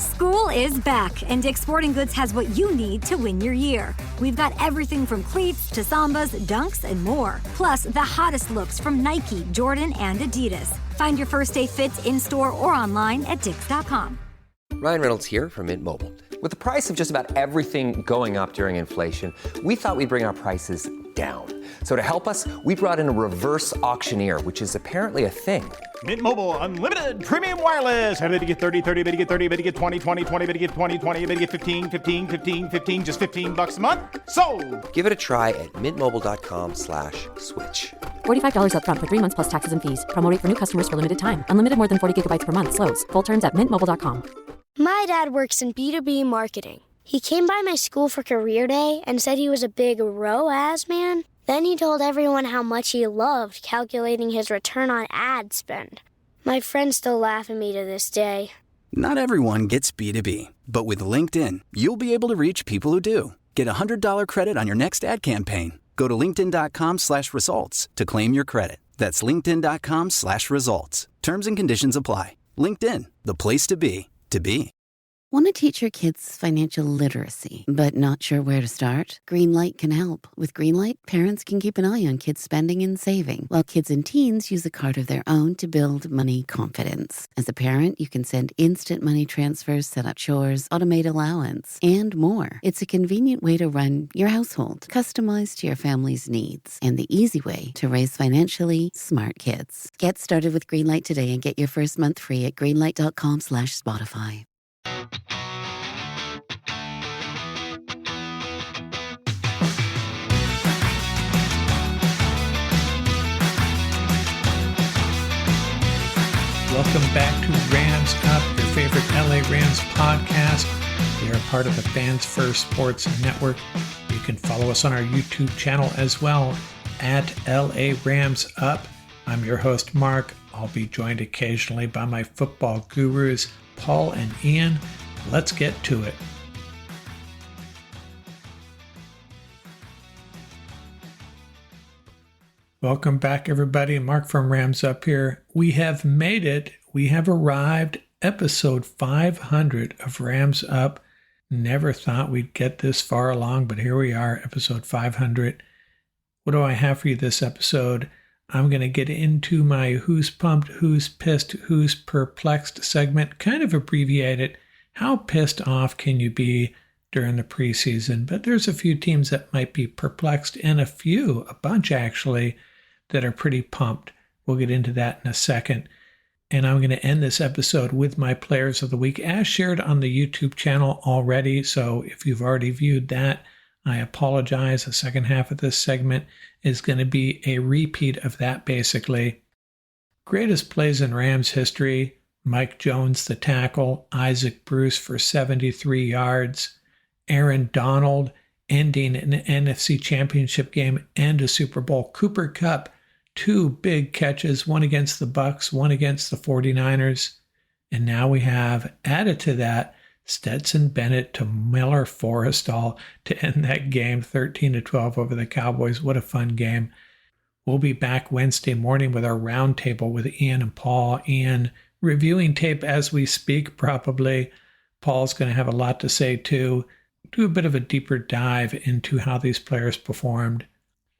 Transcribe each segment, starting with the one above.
School is back, and Dick's Sporting Goods has what you need to win your year. We've got everything from cleats to Sambas, dunks, and more. Plus, the hottest looks from Nike, Jordan, and Adidas. Find your first day fits in-store or online at Dicks.com. Ryan Reynolds here from Mint Mobile. With the price of just about everything going up during inflation, we thought we'd bring our prices down. So to help us, we brought in a reverse auctioneer, which is apparently a thing. Mint Mobile Unlimited Premium Wireless. How to get 30, 30, bit to get 30, bit to get 20, 20, 20, bit to get 20, 20, bit to get 15, 15, 15, 15, just $15 a month? Sold! Give it a try at mintmobile.com/switch. $45 up front for 3 months plus taxes and fees. Promo rate for new customers for limited time. Unlimited more than 40 gigabytes per month. Slows full terms at mintmobile.com. My dad works in B2B marketing. He came by my school for career day and said he was a big ROAS man. Then he told everyone how much he loved calculating his return on ad spend. My friends still laugh at me to this day. Not everyone gets B2B, but with LinkedIn, you'll be able to reach people who do. Get a $100 credit on your next ad campaign. Go to linkedin.com/results to claim your credit. That's linkedin.com/results. Terms and conditions apply. LinkedIn, the place to be, to be. Want to teach your kids financial literacy, but not sure where to start? Greenlight can help. With Greenlight, parents can keep an eye on kids' spending and saving, while kids and teens use a card of their own to build money confidence. As a parent, you can send instant money transfers, set up chores, automate allowance, and more. It's a convenient way to run your household, customized to your family's needs, and the easy way to raise financially smart kids. Get started with Greenlight today and get your first month free at greenlight.com/Spotify. Welcome back to Rams Up, your favorite LA Rams podcast. We are part of the Fans First Sports Network. You can follow us on our YouTube channel as well, at LA Rams Up. I'm your host, Mark. I'll be joined occasionally by my football gurus, Paul and Ian. Let's get to it. Welcome back, everybody. Mark from Rams Up here. We have made it. We have arrived. Episode 500 of Rams Up. Never thought we'd get this far along, but here we are, episode 500. What do I have for you this episode? I'm going to get into my who's pumped, who's pissed, who's perplexed segment, kind of abbreviate it. How pissed off can you be during the preseason? But there's a few teams that might be perplexed and a bunch actually, that are pretty pumped. We'll get into that in a second. And I'm going to end this episode with my players of the week as shared on the YouTube channel already. So if you've already viewed that, I apologize. The second half of this segment is going to be a repeat of that basically. Greatest plays in Rams history: Mike Jones, the tackle, Isaac Bruce for 73 yards, Aaron Donald ending an NFC Championship game and a Super Bowl, Cooper Kupp, 2 big catches, one against the Bucs, one against the 49ers. And now we have added to that Stetson Bennett to Miller Forrestall to end that game 13-12 over the Cowboys. What a fun game. We'll be back Wednesday morning with our roundtable with Ian and Paul. Ian reviewing tape as we speak, probably. Paul's going to have a lot to say too. Do a bit of a deeper dive into how these players performed.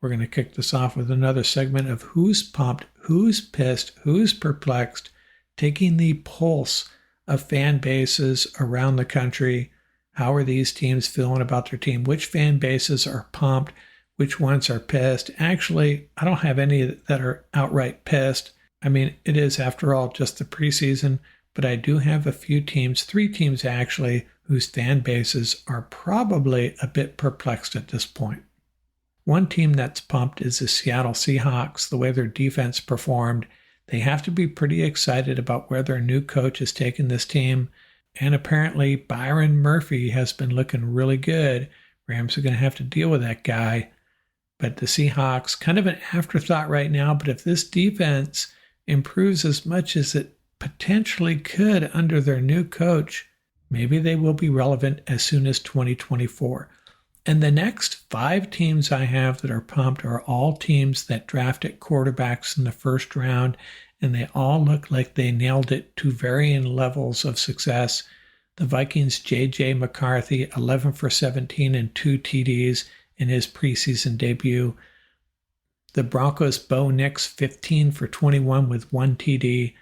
We're going to kick this off with another segment of who's pumped, who's pissed, who's perplexed, taking the pulse of fan bases around the country. How are these teams feeling about their team? Which fan bases are pumped? Which ones are pissed? Actually, I don't have any that are outright pissed. I mean, it is, after all, just the preseason, but I do have a few teams, 3 teams actually, whose fan bases are probably a bit perplexed at this point. One team that's pumped is the Seattle Seahawks, the way their defense performed. They have to be pretty excited about where their new coach has taken this team. And apparently Byron Murphy has been looking really good. Rams are going to have to deal with that guy. But the Seahawks, kind of an afterthought right now, but if this defense improves as much as it potentially could under their new coach, maybe they will be relevant as soon as 2024. And the next 5 teams I have that are pumped are all teams that drafted quarterbacks in the first round, and they all look like they nailed it to varying levels of success. The Vikings' J.J. McCarthy, 11 for 17 and 2 TDs in his preseason debut. The Broncos' Bo Nix, 15 for 21 with 1 TD,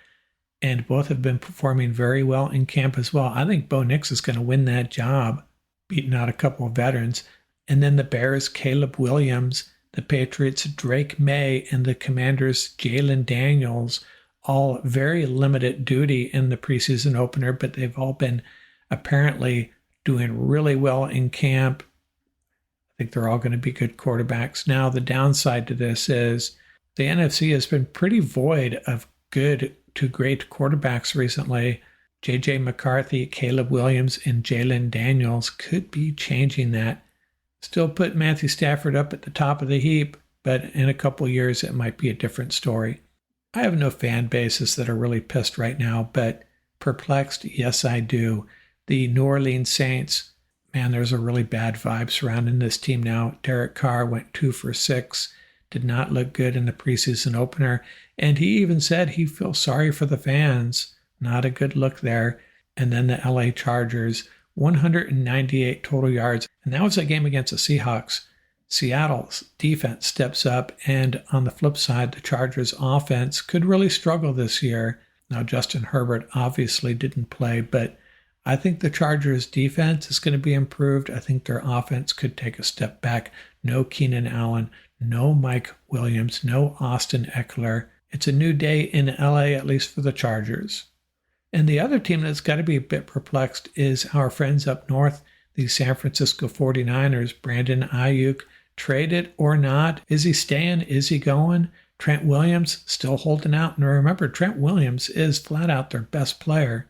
and both have been performing very well in camp as well. I think Bo Nix is going to win that job, beating out a couple of veterans. And then the Bears' Caleb Williams, the Patriots' Drake May, and the Commanders' Jalen Daniels, all very limited duty in the preseason opener, but they've all been apparently doing really well in camp. I think they're all going to be good quarterbacks. Now, the downside to this is the NFC has been pretty void of good to great quarterbacks recently. J.J. McCarthy, Caleb Williams, and Jalen Daniels could be changing that. Still put Matthew Stafford up at the top of the heap, but in a couple years it might be a different story. I have no fan bases that are really pissed right now, but perplexed, yes I do. The New Orleans Saints, man, there's a really bad vibe surrounding this team now. Derek Carr went 2 for 6, did not look good in the preseason opener, and he even said he feels sorry for the fans. Not a good look there. And then the LA Chargers, 198 total yards, and that was a game against the Seahawks. Seattle's defense steps up, and on the flip side, the Chargers' offense could really struggle this year. Now, Justin Herbert obviously didn't play, but I think the Chargers' defense is going to be improved. I think their offense could take a step back. No Keenan Allen, no Mike Williams, no Austin Eckler. It's a new day in LA, at least for the Chargers. And the other team that's got to be a bit perplexed is our friends up north, the San Francisco 49ers. Brandon Ayuk, traded or not? Is he staying? Is he going? Trent Williams still holding out. And remember, Trent Williams is flat out their best player.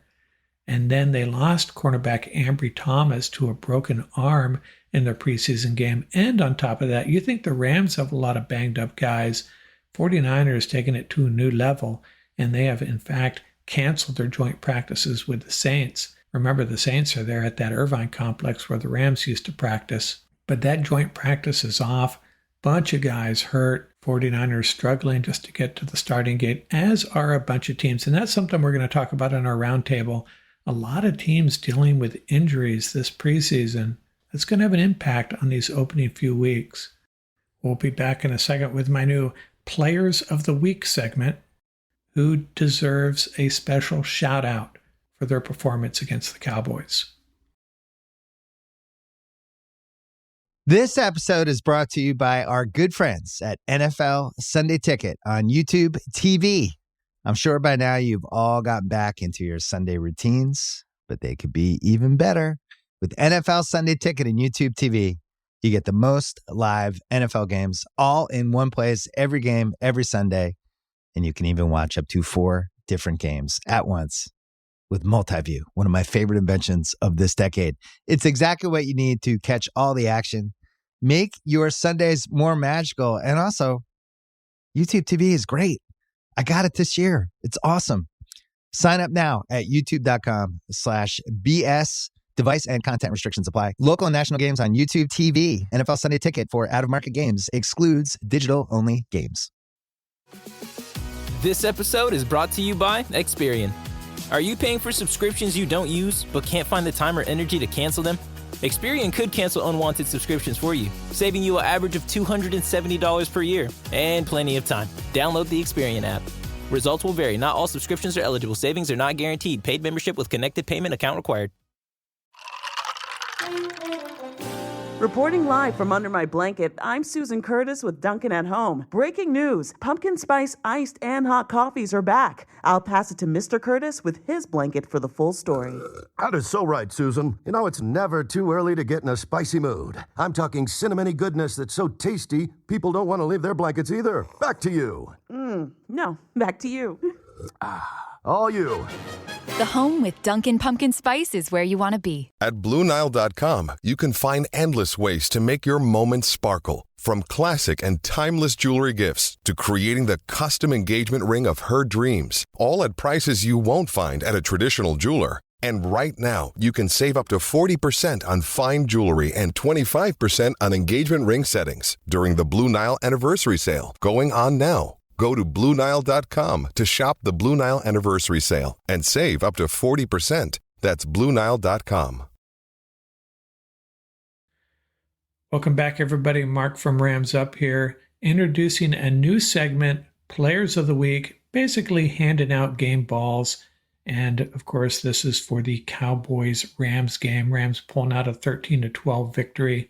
And then they lost cornerback Ambry Thomas to a broken arm in their preseason game. And on top of that, you think the Rams have a lot of banged up guys. 49ers taking it to a new level, and they have in fact canceled their joint practices with the Saints. Remember, the Saints are there at that Irvine complex where the Rams used to practice. But that joint practice is off. Bunch of guys hurt. 49ers struggling just to get to the starting gate, as are a bunch of teams. And that's something we're going to talk about in our roundtable. A lot of teams dealing with injuries this preseason. It's going to have an impact on these opening few weeks. We'll be back in a second with my new Players of the Week segment. Who deserves a special shout out for their performance against the Cowboys? This episode is brought to you by our good friends at NFL Sunday Ticket on YouTube TV. I'm sure by now you've all gotten back into your Sunday routines, but they could be even better. With NFL Sunday Ticket and YouTube TV, you get the most live NFL games all in one place, every game, every Sunday. And you can even watch up to 4 different games at once with multi-view, one of my favorite inventions of this decade. It's exactly what you need to catch all the action, make your Sundays more magical. And also, YouTube TV is great. I got it this year. It's awesome. Sign up now at youtube.com/BS. Device and content restrictions apply. Local and national games on YouTube TV. NFL Sunday Ticket for out-of-market games excludes digital-only games. This episode is brought to you by Experian. Are you paying for subscriptions you don't use but can't find the time or energy to cancel them? Experian could cancel unwanted subscriptions for you, saving you an average of $270 per year and plenty of time. Download the Experian app. Results will vary. Not all subscriptions are eligible. Savings are not guaranteed. Paid membership with connected payment account required. Reporting live from under my blanket, I'm Susan Curtis with Dunkin' at Home. Breaking news, pumpkin spice iced and hot coffees are back. I'll pass it to Mr. Curtis with his blanket for the full story. That is so right, Susan. You know, it's never too early to get in a spicy mood. I'm talking cinnamony goodness that's so tasty, people don't want to leave their blankets either. Back to you. No, back to you. All you. The home with Dunkin' Pumpkin Spice is where you want to be. At BlueNile.com, you can find endless ways to make your moments sparkle. From classic and timeless jewelry gifts to creating the custom engagement ring of her dreams. All at prices you won't find at a traditional jeweler. And right now, you can save up to 40% on fine jewelry and 25% on engagement ring settings during the Blue Nile Anniversary Sale, going on now. Go to BlueNile.com to shop the Blue Nile Anniversary Sale and save up to 40%. That's BlueNile.com. Welcome back, everybody. Mark from Rams Up here, introducing a new segment, Players of the Week, basically handing out game balls. And of course, this is for the Cowboys-Rams game. Rams pulling out a 13-12 victory.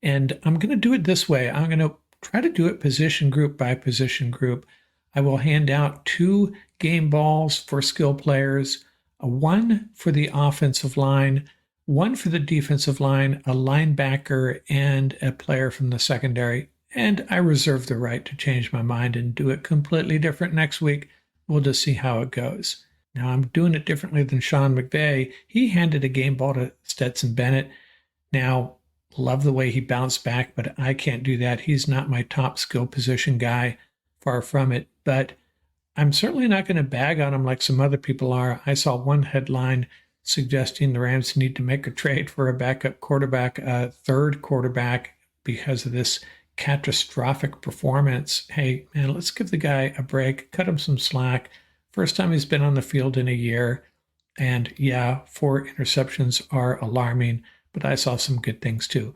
And I'm going to do it this way. I'm going to try to do it position group by position group. I will hand out 2 game balls for skill players, one for the offensive line, one for the defensive line, a linebacker, and a player from the secondary. And I reserve the right to change my mind and do it completely different next week. We'll just see how it goes. Now, I'm doing it differently than Sean McVay. He handed a game ball to Stetson Bennett. Now, love the way he bounced back, but I can't do that. He's not my top skill position guy, far from it. But I'm certainly not going to bag on him like some other people are. I saw one headline suggesting the Rams need to make a trade for a backup quarterback, a third quarterback, because of this catastrophic performance. Hey, man, let's give the guy a break, cut him some slack. First time he's been on the field in a year. And yeah, 4 interceptions are alarming, but I saw some good things too.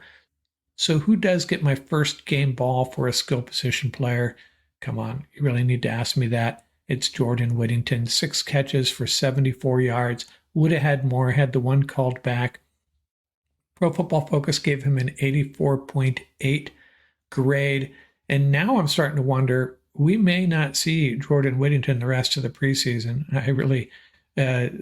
So who does get my first game ball for a skill position player? Come on, you really need to ask me that. It's Jordan Whittington, 6 catches for 74 yards. Would have had more had the one called back. Pro Football Focus gave him an 84.8 grade. And now I'm starting to wonder, we may not see Jordan Whittington the rest of the preseason. I really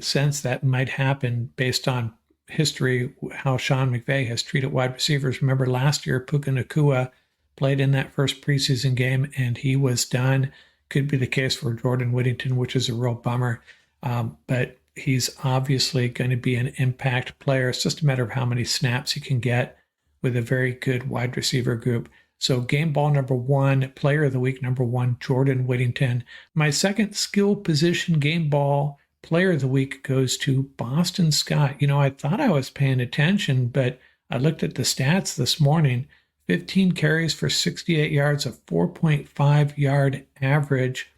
sense that might happen based on history, how Sean McVay has treated wide receivers. Remember last year, Puka Nacua played in that first preseason game and he was done. Could be the case for Jordan Whittington, which is a real bummer. But he's obviously going to be an impact player. It's just a matter of how many snaps he can get with a very good wide receiver group. So game ball number 1, player of the week number 1, Jordan Whittington. My second skill position game ball player of the week goes to Boston Scott. You know, I thought I was paying attention, but I looked at the stats this morning. 15 carries for 68 yards, a 4.5 yard average.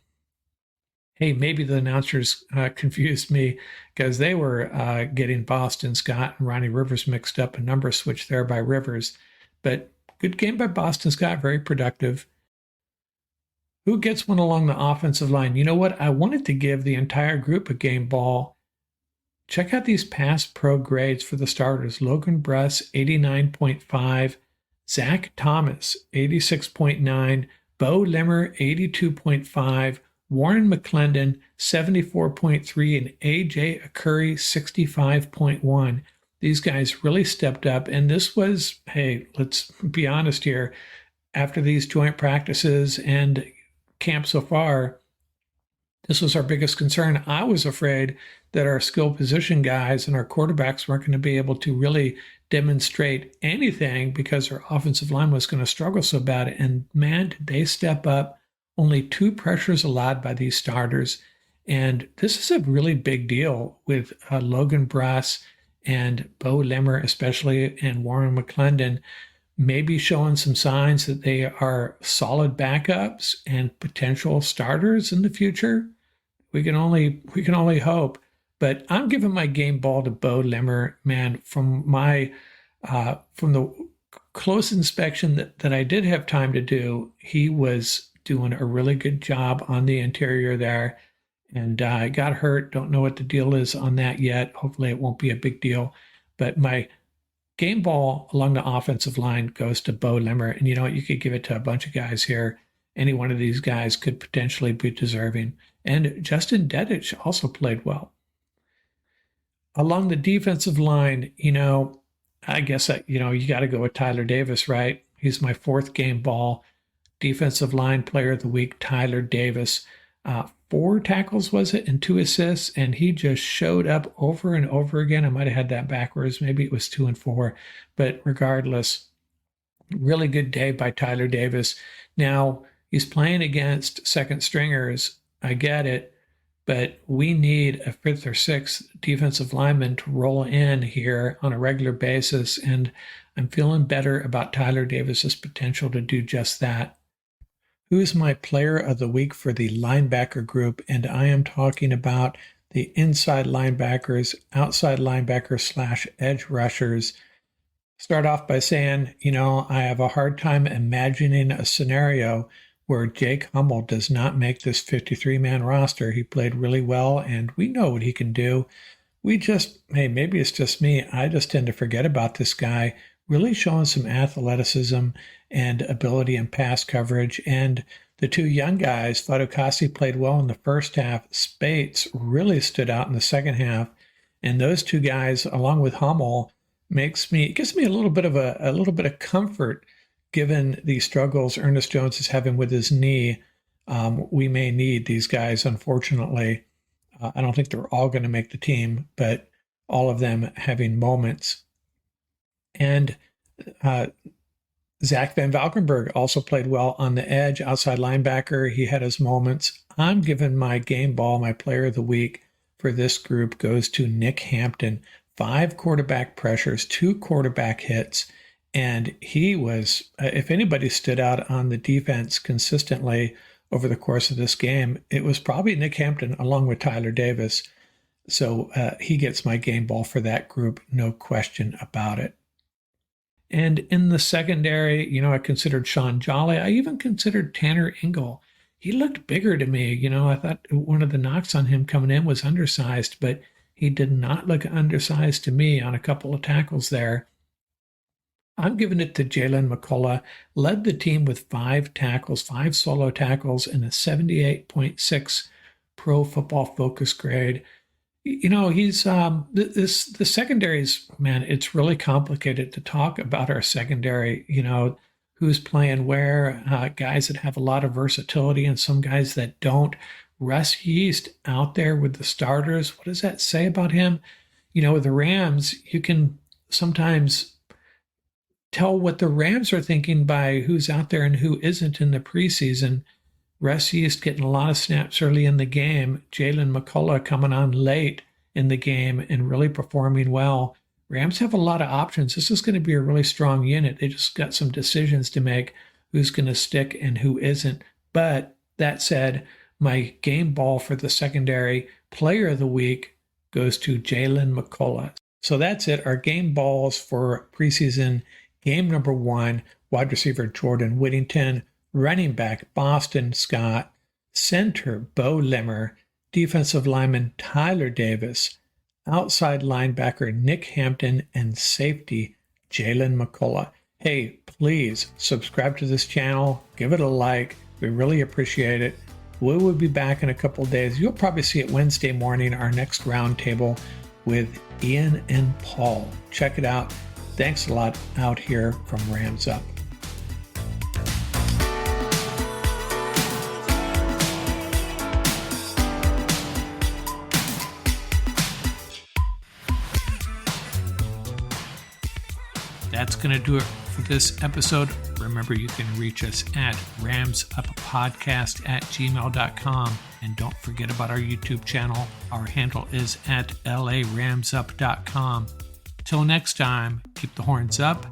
Hey, maybe the announcers confused me because they were getting Boston Scott and Ronnie Rivers mixed up, a number switch there by Rivers. But good game by Boston Scott, very productive. Who gets one along the offensive line? You know what? I wanted to give the entire group a game ball. Check out these past pro grades for the starters. Logan Bruss, 89.5. Zach Thomas, 86.9. Bo Limmer, 82.5. Warren McClendon, 74.3. And A.J. Akuri, 65.1. These guys really stepped up. And this was, hey, let's be honest here, after these joint practices and camp so far, this was our biggest concern. I was afraid that our skill position guys and our quarterbacks weren't going to be able to really demonstrate anything because our offensive line was going to struggle so bad. And man, did they step up. Only 2 pressures allowed by these starters. And this is a really big deal with Logan Bruss and Bo Limmer especially, and Warren McClendon maybe showing some signs that they are solid backups and potential starters in the future. We can only hope. But I'm giving my game ball to Bo Limmer, man. From the close inspection that I did have time to do, he was doing a really good job on the interior there. And I got hurt. Don't know what the deal is on that yet. Hopefully it won't be a big deal. But my game ball along the offensive line goes to Bo Limmer. And you know what? You could give it to a bunch of guys here. Any one of these guys could potentially be deserving. And Justin Dedich also played well. Along the defensive line, you know, I guess, you got to go with Tyler Davis, right? He's my 4th game ball. Defensive line player of the week, Tyler Davis. 4 tackles, was it, and 2 assists, and he just showed up over and over again. I might have had that backwards. Maybe it was 2 and 4, but regardless, really good day by Tyler Davis. Now, he's playing against second stringers. I get it, but we need a 5th or 6th defensive lineman to roll in here on a regular basis, and I'm feeling better about Tyler Davis's potential to do just that. Who's my player of the week for the linebacker group? And I am talking about the inside linebackers, outside linebackers / edge rushers. Start off by saying, I have a hard time imagining a scenario where Jake Hummel does not make this 53-man roster. He played really well, and we know what he can do. Maybe it's just me. I just tend to forget about this guy really showing some athleticism and ability in pass coverage. And the two young guys, Fatukasi played well in the first half. Spates really stood out in the second half. And those two guys, along with Hummel, gives me a little bit of comfort given the struggles Ernest Jones is having with his knee. We may need these guys, unfortunately. I don't think they're all going to make the team, but all of them having moments. And Zach Van Valkenburg also played well on the edge, outside linebacker. He had his moments. I'm giving my game ball, my player of the week for this group goes to Nick Hampton. 5 quarterback pressures, 2 quarterback hits. And he was, if anybody stood out on the defense consistently over the course of this game, it was probably Nick Hampton along with Tyler Davis. So he gets my game ball for that group, no question about it. And in the secondary, I considered Sean Jolly. I even considered Tanner Engel. He looked bigger to me. I thought one of the knocks on him coming in was undersized, but he did not look undersized to me on a couple of tackles there. I'm giving it to Jalen McCullough. Led the team with 5 tackles, 5 solo tackles, and a 78.6 Pro Football Focus grade. He's the secondaries, man, it's really complicated to talk about our secondary, who's playing where, guys that have a lot of versatility and some guys that don't. Russ Yeast out there with the starters. What does that say about him? With the Rams, you can sometimes tell what the Rams are thinking by who's out there and who isn't in the preseason. Russ Yeast getting a lot of snaps early in the game. Jalen McCullough coming on late in the game and really performing well. Rams have a lot of options. This is going to be a really strong unit. They just got some decisions to make, who's going to stick and who isn't. But that said, my game ball for the secondary player of the week goes to Jalen McCullough. So that's it. Our game balls for preseason game number 1, wide receiver Jordan Whittington, running back Boston Scott, center Bo Limmer, defensive lineman Tyler Davis, outside linebacker Nick Hampton, and safety Jalen McCullough. Hey, please subscribe to this channel. Give it a like. We really appreciate it. We will be back in a couple days. You'll probably see it Wednesday morning, our next roundtable with Ian and Paul. Check it out. Thanks a lot out here from Rams Up. That's going to do it for this episode. Remember, you can reach us at ramsuppodcast@gmail.com. And don't forget about our YouTube channel. Our handle is at laramsup.com. Till next time, keep the horns up,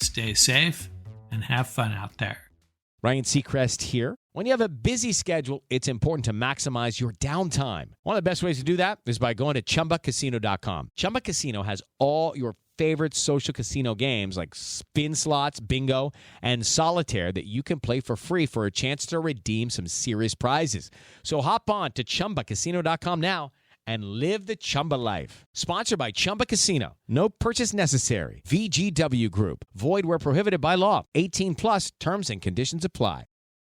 stay safe, and have fun out there. Ryan Seacrest here. When you have a busy schedule, it's important to maximize your downtime. One of the best ways to do that is by going to ChumbaCasino.com. Chumba Casino has all your favorite social casino games like spin slots, bingo, and solitaire that you can play for free for a chance to redeem some serious prizes. So hop on to ChumbaCasino.com now and live the Chumba life. Sponsored by Chumba Casino. No purchase necessary. VGW Group. Void where prohibited by law. 18 plus terms and conditions apply.